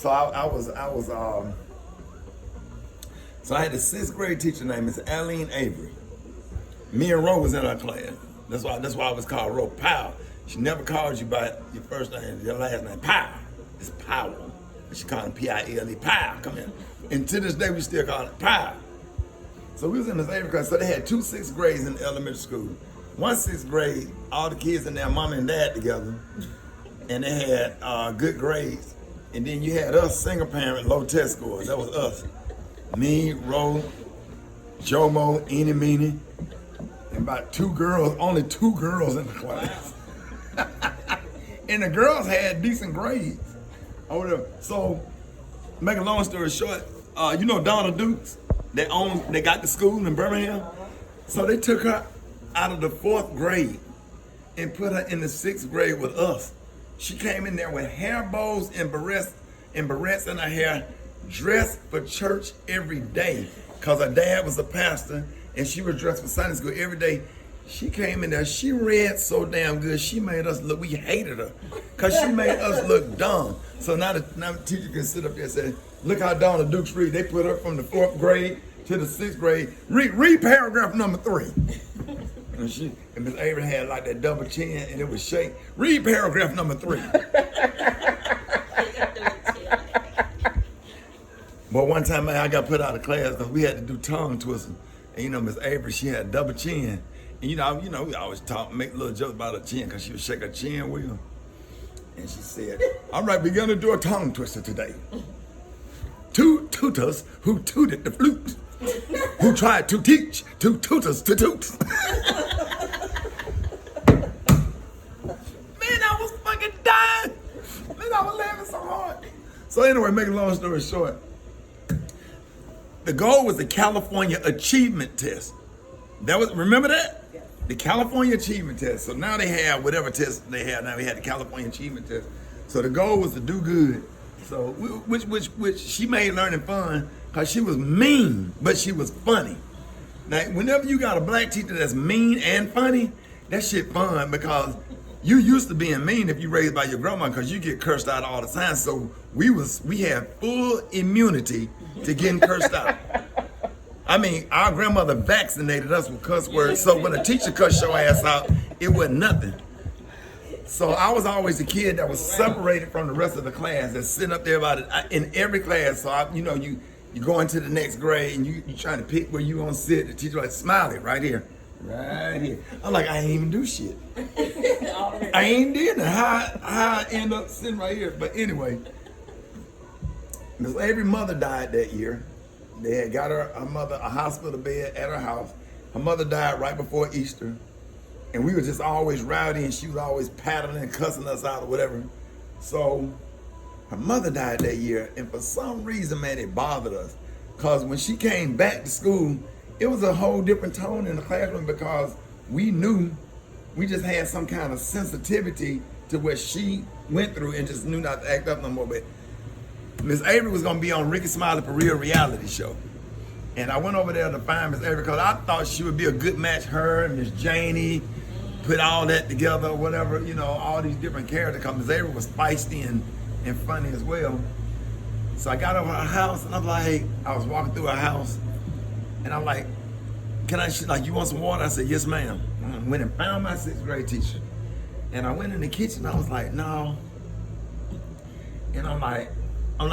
So so I had a 6th grade teacher named Miss Avery. Me and Ro was in our class. That's why I was called Ro. Powell. She never called you by your first name, your last name. Powell. It's Powell. She called him P-I-L-E. Powell. Come in. And to this day, we still call it Powell. So we was in Miss Avery class. So they had 2 6th grades in elementary school. One 6th grade, all the kids and their mom and dad together, and they had good grades. And then you had us, single parent, low test scores. That was us. Me, Ro, Jomo, Eeny Meeny, and about 2 girls, only 2 girls in the class. And the girls had decent grades. So, make a long story short, you know Donna Dukes? They got the school in Birmingham. So they took her out of the 4th grade and put her in the 6th grade with us. She came in there with hair bows and barrettes in her hair, dressed for church every day, because her dad was a pastor and she was dressed for Sunday school every day. She came in there, she read so damn good, she made us look, we hated her, because she made us look dumb. So now the teacher can sit up there and say, look how Donna Dukes read. They put her from the 4th grade to the 6th grade. Read paragraph number 3. And Miss Avery had like that double chin and it was shake. Read paragraph number 3. But one time I got put out of class because we had to do tongue twisting. And you know, Miss Avery, she had a double chin. And you know, we always make little jokes about her chin because she would shake her chin wheel. And she said, all right, we're gonna do a tongue twister today. 2 tutors who tooted the flute, who tried to teach 2 tutors to toot. Man, I was fucking dying. Man, I was laughing so hard. So anyway, make a long story short, the goal was the California Achievement Test. Remember that? Yeah. The California Achievement Test. So now they have whatever test they have. Now we had the California Achievement Test. So the goal was to do good. So which she made learning fun because she was mean, but she was funny. Now, whenever you got a black teacher that's mean and funny, that shit fun because you used to being mean if you raised by your grandma because you get cursed out all the time. So we had full immunity to getting cursed out. I mean, our grandmother vaccinated us with cuss words, so when a teacher cussed your ass out, it wasn't nothing. So I was always the kid that was separated from the rest of the class, that's sitting up there in every class. So you go into the next grade and you trying to pick where you gonna sit. The teacher like, Smiley, right here. Right here. I'm like, I ain't even do shit. I ain't did that. How I end up sitting right here. But anyway, Miss Avery's mother died that year. They had got her mother a hospital bed at her house. Her mother died right before Easter. And we were just always rowdy and she was always paddling and cussing us out or whatever. So her mother died that year. And for some reason, man, it bothered us. Because when she came back to school, it was a whole different tone in the classroom because we knew we just had some kind of sensitivity to what she went through and just knew not to act up no more. But Miss Avery was gonna be on Rickey, Smiley for Real reality show. And I went over there to find Miss Avery because I thought she would be a good match, her and Miss Janie, put all that together or whatever, you know, all these different characters. Because Miss Avery was feisty and funny as well. So I got over her house and I'm like, I was walking through her house and I'm like, she's like, you want some water? I said, yes, ma'am. I went and found my 6th grade teacher. And I went in the kitchen, I was like, no. And I'm like,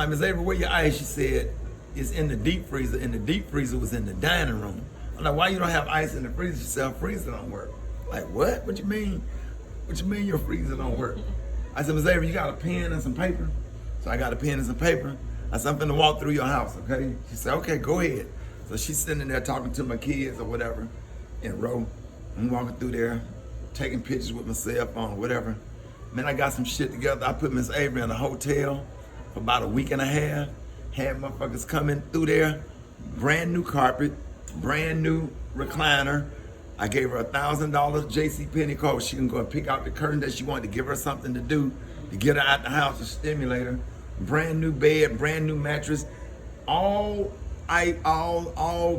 Miss Avery, where your ice? She said, it's in the deep freezer, and the deep freezer was in the dining room. I'm like, why you don't have ice in the freezer? She said, our freezer don't work. Like, what? What you mean? What you mean your freezer don't work? I said, Miss Avery, you got a pen and some paper? So I got a pen and some paper. I said, I'm finna walk through your house, okay? She said, okay, go ahead. So she's sitting there talking to my kids or whatever in a row. I'm walking through there, taking pictures with my cell phone or whatever. Man, I got some shit together. I put Miss Avery in a hotel for about a week and a half. Had motherfuckers coming through there, brand new carpet, brand new recliner. I gave her $1,000 JCPenney card. She can go and pick out the curtain that she wanted to give her something to do, to get her out the house, to stimulate her. Brand new bed, brand new mattress, all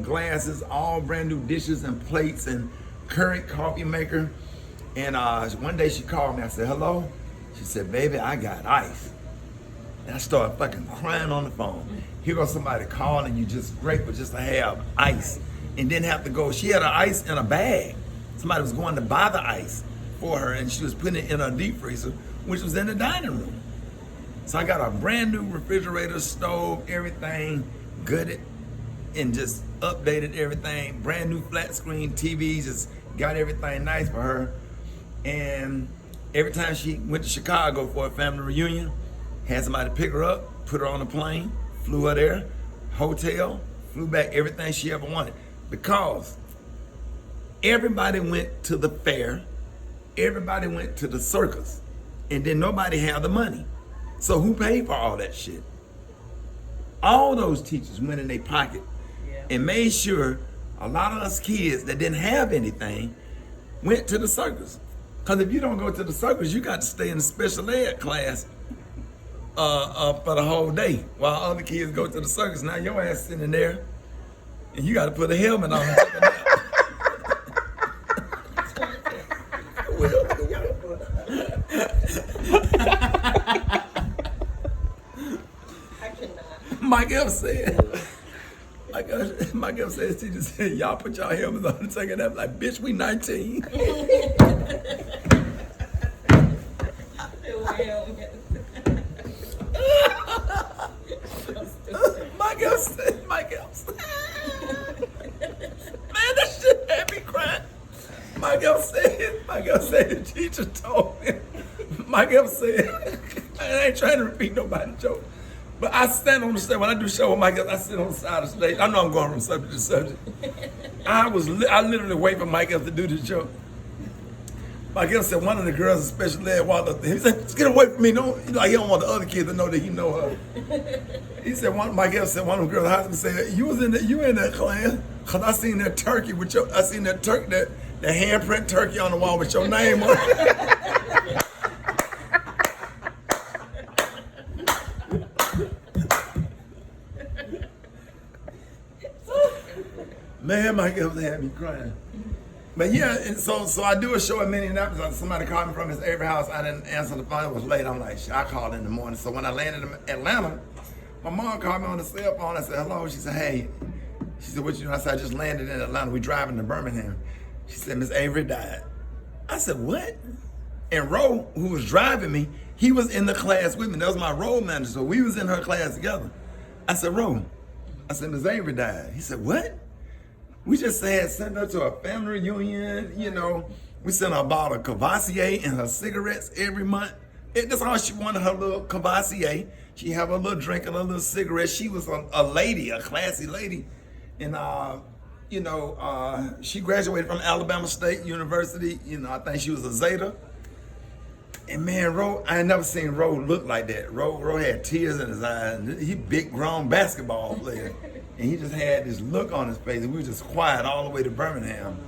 glasses, all brand new dishes and plates and current coffee maker. And one day she called me. I said, hello? She said, baby, I got ice. And I started fucking crying on the phone. Here goes somebody calling you just grateful just to have ice and didn't have to go. She had her ice in a bag. Somebody was going to buy the ice for her and she was putting it in her deep freezer, which was in the dining room. So I got a brand new refrigerator, stove, everything gutted and just updated everything. Brand new flat screen TV, just got everything nice for her. And every time she went to Chicago for a family reunion, had somebody pick her up, put her on a plane, flew her there, hotel, flew back, everything she ever wanted. Because everybody went to the fair, everybody went to the circus, and then nobody had the money. So who paid for all that shit? All those teachers went in their pocket and made sure a lot of us kids that didn't have anything went to the circus. Because if you don't go to the circus, you got to stay in the special ed class for the whole day while other kids go to the circus. Now your ass sitting there and you got to put a helmet on and take a nap. Mike F said, teacher said, y'all put y'all helmets on and take a nap. Like, bitch, we 19. Mike F said, man, that shit had me crying. Mike F said, the teacher told him. Mike F said, I ain't trying to repeat nobody's joke. But I stand on the stage, when I do show with Mike, I sit on the side of the stage. I know I'm going from subject to subject. I literally wait for Mike F to do the joke. Mike F said one of the girls in special ed walked up to him. He said, just get away from me. No, he don't want the other kids to know that he know her. He said, Mike F said one of the girls in high school said, you in that class, cause I seen that turkey with that handprint turkey on the wall with your name on it. Man, Mike F had me crying. But yeah, and so I do a show in Minneapolis. Somebody called me from his Avery house. I didn't answer the phone. It was late. I'm like, shit, I called in the morning. So when I landed in Atlanta, my mom called me on the cell phone. I said, hello. She said, hey. She said, what you doing? I said, I just landed in Atlanta. We driving to Birmingham. She said, Miss Avery died. I said, what? And Ro, who was driving me, he was in the class with me. That was my road manager. So we was in her class together. I said, Ro, Miss Avery died. He said, what? We just had sent her to a family reunion, you know. We sent her a bottle of Cavassier and her cigarettes every month. That's all she wanted, her little Cavassier. She have a little drink and a little cigarette. She was a lady, a classy lady. And, she graduated from Alabama State University. You know, I think she was a Zeta. And man, Ro, I ain't never seen Ro look like that. Ro had tears in his eyes. He big grown basketball player. And he just had this look on his face, and we were just quiet all the way to Birmingham.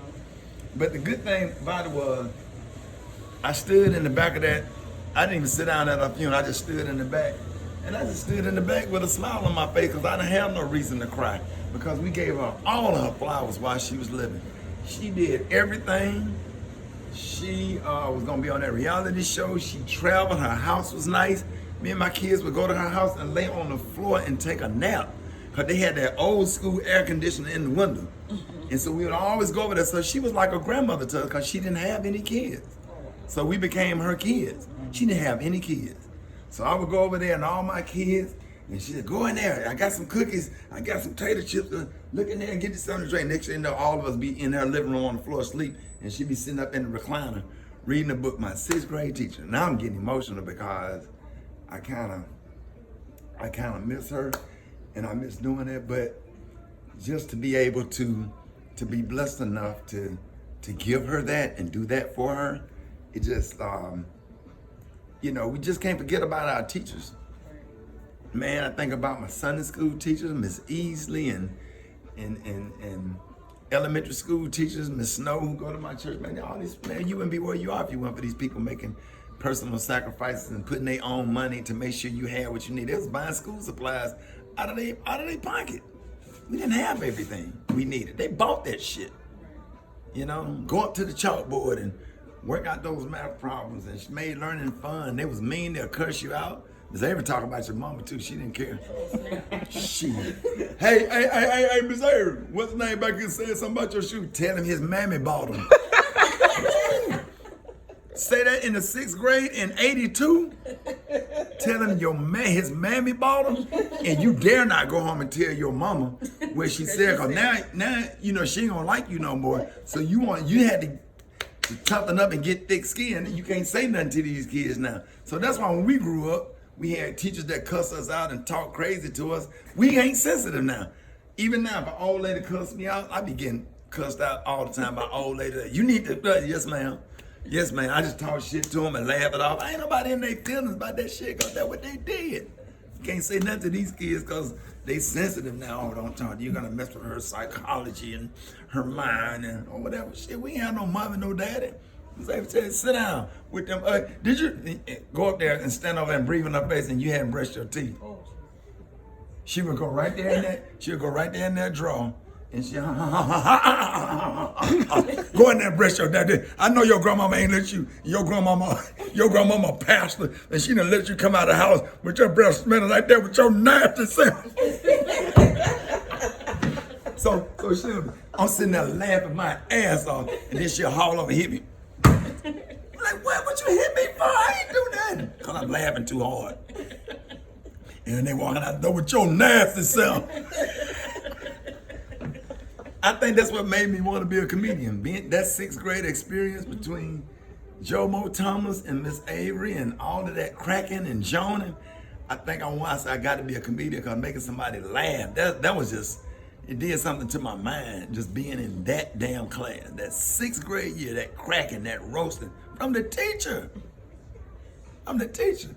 But the good thing about it was, I stood in the back of that. I didn't even sit down at her funeral. I just stood in the back. And I just stood in the back with a smile on my face because I didn't have no reason to cry because we gave her all of her flowers while she was living. She did everything. She was going to be on that reality show. She traveled. Her house was nice. Me and my kids would go to her house and lay on the floor and take a nap. Because they had that old school air conditioner in the window. And so we would always go over there. So she was like a grandmother to us because she didn't have any kids. So we became her kids. She didn't have any kids. So I would go over there and all my kids, and she said, go in there. I got some cookies. I got some tater chips. Look in there and get you something to drink. Next thing you know, all of us be in her living room on the floor asleep. And she'd be sitting up in the recliner reading a book, my 6th grade teacher. Now I'm getting emotional because I kind of miss her. And I miss doing that, but just to be able to be blessed enough to give her that and do that for her, it just, we just can't forget about our teachers. Man, I think about my Sunday school teachers, Miss Easley, and elementary school teachers, Miss Snow, who go to my church. Man, all these, man, you wouldn't be where you are if you weren't for these people making personal sacrifices and putting their own money to make sure you had what you need. They was buying school supplies out of their pocket. We didn't have everything we needed. They bought that shit. You know, go up to the chalkboard and work out those math problems and made learning fun. They was mean, they'll curse you out. Miss Avery talk about your mama too. She didn't care. Shit. Hey, Miss Avery, what's the name back here saying something about your shoe? Tell him his mammy bought him. Say that in the 6th grade in 82. Tell him his mammy bought him, and you dare not go home and tell your mama where she said, cause now you know she ain't gonna like you no more. So you had to toughen up and get thick skin. You can't say nothing to these kids now. So that's why when we grew up, we had teachers that cuss us out and talk crazy to us. We ain't sensitive now. Even now, if an old lady cuss me out, I be getting cussed out all the time by old lady. You need to, yes ma'am. Yes, man. I just talk shit to them and laugh it off. Ain't nobody in their feelings about that shit because that's what they did. You can't say nothing to these kids because they sensitive now. Oh, don't talk. You're going to mess with her psychology and her mind and or whatever. Shit, we ain't have no mom and no daddy. Sit down with them. Did you go up there and stand over and breathe in her face and you hadn't brushed your teeth? She would go right there in that. She would go right there in that drawer. And she, go in there and brush your daddy. I know your grandmama ain't let you, your grandmama pastor, and she done let you come out of the house with your breath smelling like that with your nasty self. So I'm sitting there laughing my ass off, and then she'll haul over and hit me. Like, what you hit me for? I ain't do nothing. Because I'm laughing too hard. And they walking out the door with your nasty self. I think that's what made me want to be a comedian. Being that 6th grade experience between Joe Mo Thomas and Miss Avery and all of that cracking and joning, I think I said I got to be a comedian because making somebody laugh, that was just, it did something to my mind, just being in that damn class. That 6th grade year, that cracking, that roasting from the teacher. I'm the teacher.